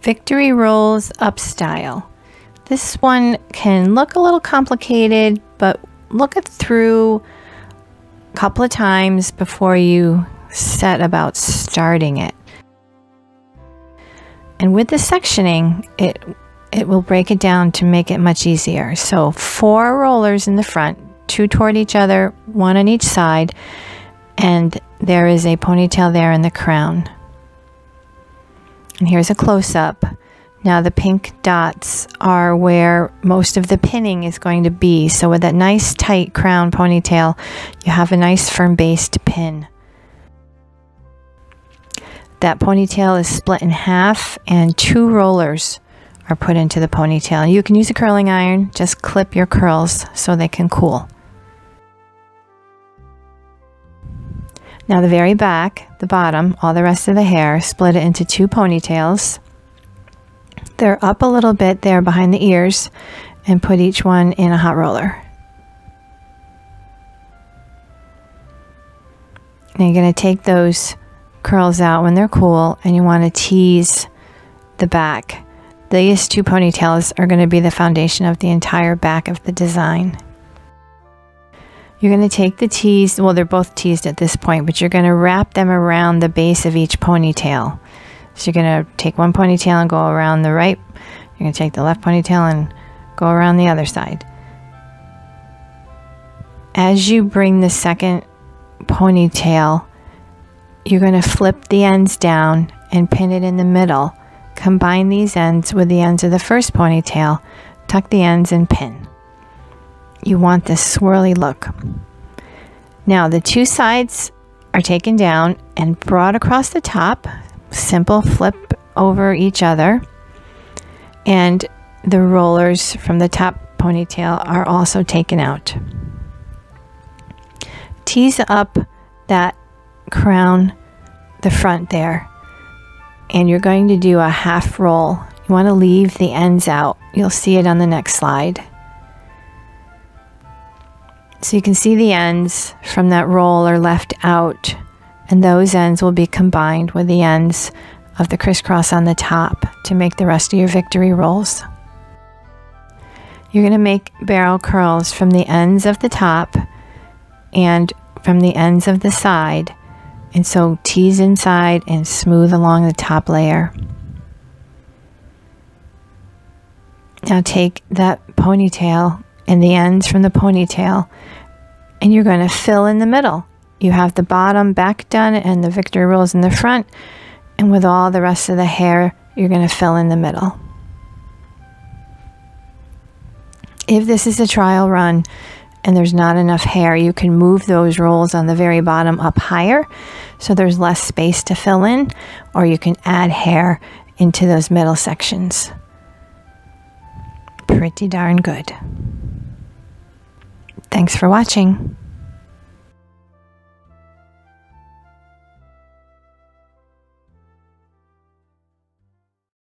Victory Rolls Up Style. This one can look a little complicated, but look it through a couple of times before you set about starting it. And with the sectioning, it will break it down to make it much easier. So 4 rollers in the front, 2 toward each other, 1 on each side, and there is a ponytail there in the crown. And here's a close-up. Now the pink dots are where most of the pinning is going to be. So with that nice tight crown ponytail, you have a nice firm base to pin. That ponytail is split in half and 2 rollers are put into the ponytail. You can use a curling iron, just clip your curls so they can cool. Now the very back, the bottom, all the rest of the hair, split it into 2 ponytails. They're up a little bit there behind the ears, and put each one in a hot roller. Now you're going to take those curls out when they're cool, and you want to tease the back. These 2 ponytails are going to be the foundation of the entire back of the design. You're going to take the tease, well, they're both teased at this point, but you're going to wrap them around the base of each ponytail. So you're going to take one ponytail and go around the right. You're going to take the left ponytail and go around the other side. As you bring the second ponytail, you're going to flip the ends down and pin it in the middle. Combine these ends with the ends of the first ponytail, tuck the ends and pin. You want this swirly look. Now the 2 sides are taken down and brought across the top. Simple flip over each other. And the rollers from the top ponytail are also taken out. Tease up that crown, the front there, and you're going to do a half roll. You want to leave the ends out. You'll see it on the next slide. So you can see the ends from that roll are left out, and those ends will be combined with the ends of the crisscross on the top to make the rest of your victory rolls. You're going to make barrel curls from the ends of the top and from the ends of the side, and so tease inside and smooth along the top layer. Now take that ponytail and the ends from the ponytail, and you're going to fill in the middle. You have the bottom back done and the victory rolls in the front, and with all the rest of the hair, you're going to fill in the middle. If this is a trial run and there's not enough hair, you can move those rolls on the very bottom up higher so there's less space to fill in, or you can add hair into those middle sections. Pretty darn good. Thanks for watching.